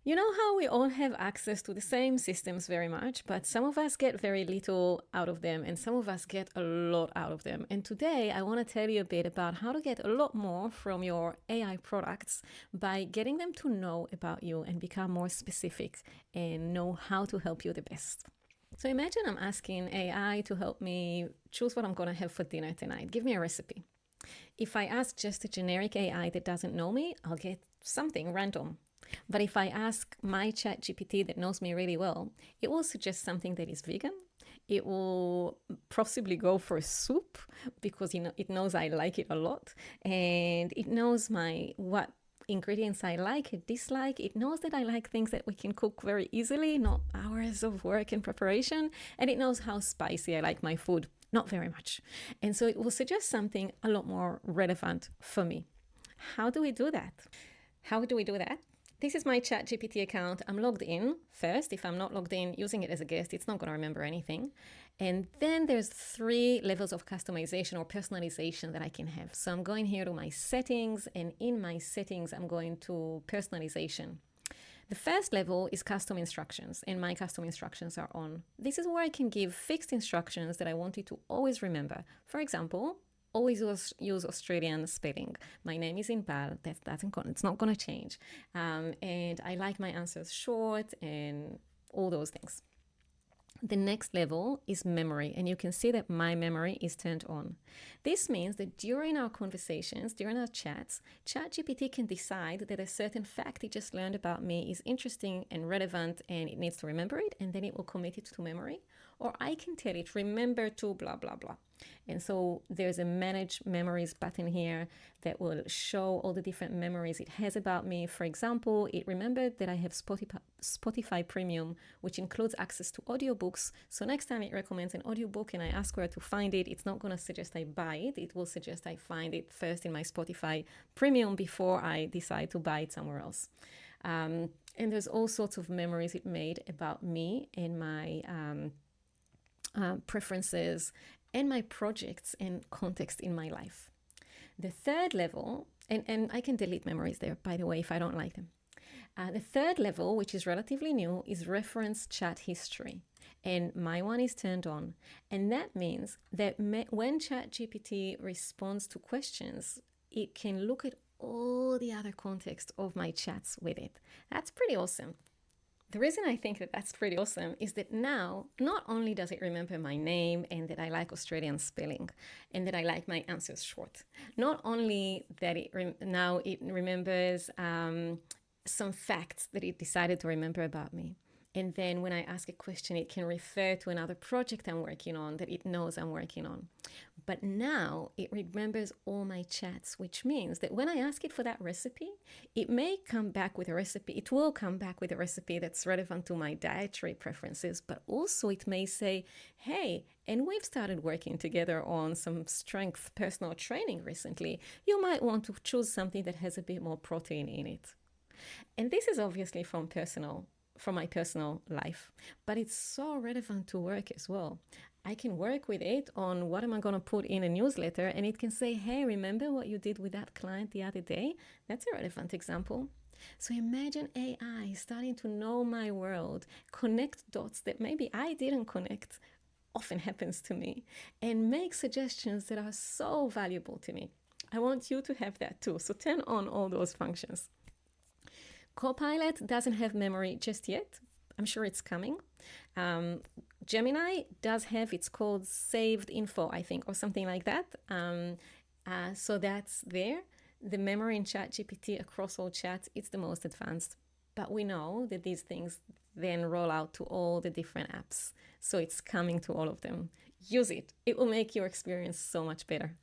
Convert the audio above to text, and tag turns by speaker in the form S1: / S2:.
S1: You know how we all have access to the same systems very much, but some of us get very little out of them and some of us get a lot out of them. And today I want to tell you a bit about how to get a lot more from your AI products by getting them to know about you and become more specific and know how to help you the best. So imagine I'm asking AI to help me choose what I'm going to have for dinner tonight. Give me a recipe. If I ask just a generic AI that doesn't know me, I'll get something random. But if I ask my ChatGPT that knows me really well, it will suggest something that is vegan. It will possibly go for a soup because it knows I like it a lot, and it knows what ingredients I like and dislike. It knows that I like things that we can cook very easily, not hours of work and preparation, and it knows how spicy I like my food, not very much. And so it will suggest something a lot more relevant for me. How do we do that? This is my ChatGPT account. I'm logged in first. If I'm not logged in, using it as a guest, it's not going to remember anything. And then there's 3 levels of customization or personalization that I can have. So I'm going here to my settings, and in my settings, I'm going to personalization. The first level is custom instructions, and my custom instructions are on. This is where I can give fixed instructions that I want you to always remember. For example, always use Australian spelling. My name is Inbal. It's not going to change. And I like my answers short and all those things. The next level is memory, and you can see that my memory is turned on. This means that during our conversations, during our chats, ChatGPT can decide that a certain fact it just learned about me is interesting and relevant and it needs to remember it, and then it will commit it to memory. Or I can tell it, remember to blah, blah, blah. And so there's a manage memories button here that will show all the different memories it has about me. For example, it remembered that I have Spotify Premium, which includes access to audiobooks. So next time it recommends an audiobook and I ask where to find it, it's not going to suggest I buy it. It will suggest I find it first in my Spotify Premium before I decide to buy it somewhere else. And there's all sorts of memories it made about me and my preferences and my projects and context in my life. The third level, and I can delete memories there, by the way, if I don't like them. The third level, which is relatively new, is reference chat history. And my one is turned on. And that means that when ChatGPT responds to questions, it can look at all the other context of my chats with it. That's pretty awesome. The reason I think that that's pretty awesome is that now, not only does it remember my name and that I like Australian spelling and that I like my answers short, not only that now it remembers some facts that it decided to remember about me. And then when I ask a question, it can refer to another project I'm working on that it knows I'm working on. But now it remembers all my chats, which means that when I ask it for that recipe, it may come back with a recipe. It will come back with a recipe that's relevant to my dietary preferences, but also it may say, hey, and we've started working together on some strength personal training recently. You might want to choose something that has a bit more protein in it. And this is obviously from my personal life, but it's so relevant to work as well. I can work with it on what am I going to put in a newsletter, and it can say, hey, remember what you did with that client the other day? That's a relevant example. So imagine AI starting to know my world, connect dots that maybe I didn't connect, often happens to me, and make suggestions that are so valuable to me. I want you to have that too. So turn on all those functions. Copilot doesn't have memory just yet. I'm sure it's coming. Gemini does have, it's called saved info, I think, or something like that. So that's there. The memory in ChatGPT across all chats, it's the most advanced. But we know that these things then roll out to all the different apps. So it's coming to all of them. Use it. It will make your experience so much better.